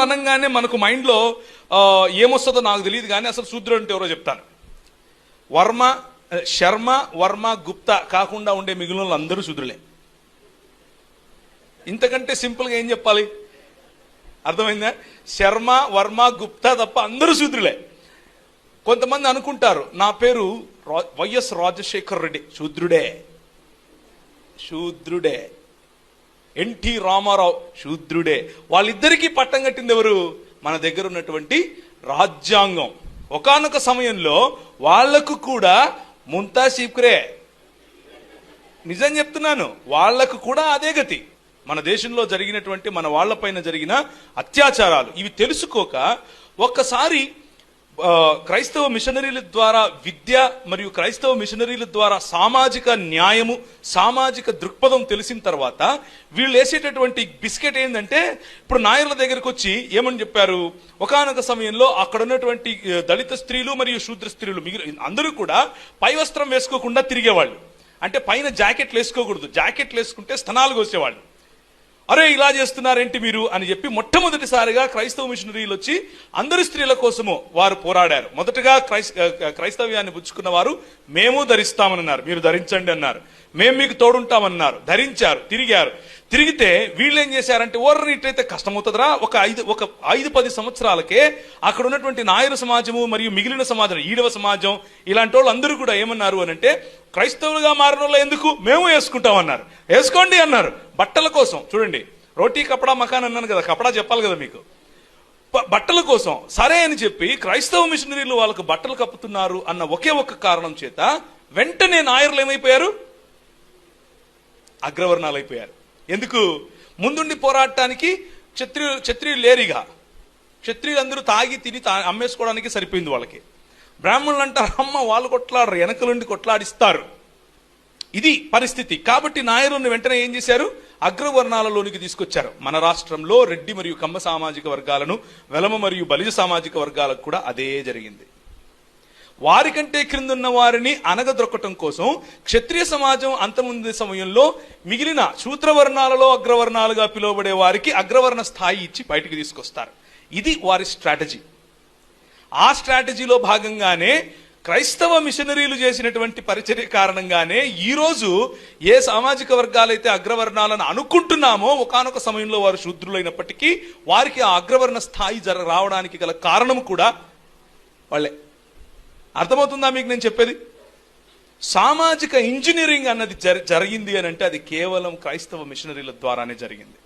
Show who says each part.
Speaker 1: అనగానే మనకు మైండ్లో ఏమొస్తుందో నాకు తెలియదు, కానీ అసలు శూద్రుడు అంటే ఎవరో చెప్తాను. శర్మ, వర్మ, గుప్తా కాకుండా ఉండే మిగిలిన అందరూ శూద్రులే. ఇంతకంటే సింపుల్గా ఏం చెప్పాలి? అర్థమైందా? శర్మ, వర్మ, గుప్తా తప్ప అందరూ శూద్రులే. కొంతమంది అనుకుంటారు నా పేరు వైఎస్ రాజశేఖర్ రెడ్డి, శూద్రుడే. శూద్రుడే. ఎన్టీ రామారావు, శూద్రుడే. వాళ్ళిద్దరికీ పట్టం కట్టింది ఎవరు? మన దగ్గర ఉన్నటువంటి రాజ్యాంగం. ఒకానొక సమయంలో వాళ్లకు కూడా ముంతా సీక్రే, నిజం చెప్తున్నాను, వాళ్లకు కూడా అదే గతి. మన దేశంలో జరిగినటువంటి మన వాళ్లపైన జరిగిన అత్యాచారాలు ఇవి తెలుసుకోక ఒక్కసారి క్రైస్తవ మిషనరీల ద్వారా విద్య మరియు క్రైస్తవ మిషనరీల ద్వారా సామాజిక న్యాయము, సామాజిక దృక్పథం తెలిసిన తర్వాత వీళ్ళు వేసేటటువంటి బిస్కెట్ ఏంటంటే, ఇప్పుడు నాయర్ల దగ్గరకు వచ్చి ఏమని చెప్పారు, ఒకానొక సమయంలో అక్కడ ఉన్నటువంటి దళిత స్త్రీలు మరియు శూద్ర స్త్రీలు అందరూ కూడా పై వస్త్రం వేసుకోకుండా తిరిగేవాళ్ళు. అంటే పైన జాకెట్లు వేసుకోకూడదు, జాకెట్లు వేసుకుంటే స్తనాలు కోసేవాళ్ళు. అరే ఇలా చేస్తున్నారేంటి మీరు అని చెప్పి మొట్టమొదటిసారిగా క్రైస్తవ మిషనరీలు వచ్చి అందరి స్త్రీల కోసము వారు పోరాడారు. మొదటగా క్రైస్తవ్యాన్ని పుచ్చుకున్న వారు మేము ధరిస్తామన్నారు, మీరు ధరించండి అన్నారు. మేము మీకు తోడుంటామన్నారు, ధరించారు, తిరిగితే వీళ్ళు ఏం చేశారంటే, ఓర్రని ఇట్లయితే కష్టమవుతుందిరా, ఒక 5-10 సంవత్సరాలకే అక్కడ ఉన్నటువంటి నాయరు సమాజము మరియు మిగిలిన సమాజం, ఈడవ సమాజం, ఇలాంటి వాళ్ళు అందరూ కూడా ఏమన్నారు అని అంటే, క్రైస్తవులుగా మారిన వాళ్ళు ఎందుకు, మేము వేసుకుంటామన్నారు. వేసుకోండి అన్నారు. బట్టల కోసం చూడండి, రోటీ కపడా మకాన్ అన్నాను కదా, కపడా చెప్పాలి కదా మీకు. బట్టల కోసం సరే అని చెప్పి క్రైస్తవ మిషనరీలు వాళ్ళకు బట్టలు కప్పుతున్నారు అన్న ఒకే ఒక్క కారణం చేత వెంటనే నాయర్లు ఏమైపోయారు? అగ్రవర్ణాలు అయిపోయారు. ఎందుకు? ముందుండి పోరాడటానికి క్షత్రియులు లేరిగా. క్షత్రియులందరూ తాగి తిని అమ్మేసుకోవడానికి సరిపోయింది వాళ్ళకి. బ్రాహ్మణులు అంటారు, అమ్మ వాళ్ళు కొట్లాడరు, వెనకలుండి కొట్లాడిస్తారు. ఇది పరిస్థితి. కాబట్టి నాయరులను వెంటనే ఏం చేశారు? అగ్రవర్ణాలలోనికి తీసుకొచ్చారు. మన రాష్ట్రంలో రెడ్డి మరియు కమ్మ సామాజిక వర్గాలను, వెలమ మరియు బలిజ సామాజిక వర్గాలకు కూడా అదే జరిగింది. వారికంటే క్రిందున్న వారిని అనగదొక్కటం కోసం క్షత్రియ సమాజం అంతముందే సమయంలో మిగిలిన శూద్రవర్ణాలలో అగ్రవర్ణాలుగా పిలువబడే వారికి అగ్రవర్ణ స్థాయి ఇచ్చి బయటికి తీసుకొస్తారు. ఇది వారి స్ట్రాటజీ. ఆ స్ట్రాటజీలో భాగంగానే క్రైస్తవ మిషనరీలు చేసినటువంటి పరిచర్య కారణంగానే ఈరోజు ఏ సామాజిక వర్గాలైతే అగ్రవర్ణాలను అనుకుంటున్నామో ఒకానొక సమయంలో వారు శూద్రులైనప్పటికీ వారికి ఆ అగ్రవర్ణ స్థాయి రావడానికి గల కారణం కూడా వాళ్ళే. అర్థమవుతుందా మీకు నేను చెప్పేది? సామాజిక ఇంజనీరింగ్ అన్నది జరిగింది అని అంటే అది కేవలం క్రైస్తవ మిషనరీల ద్వారానే జరిగింది.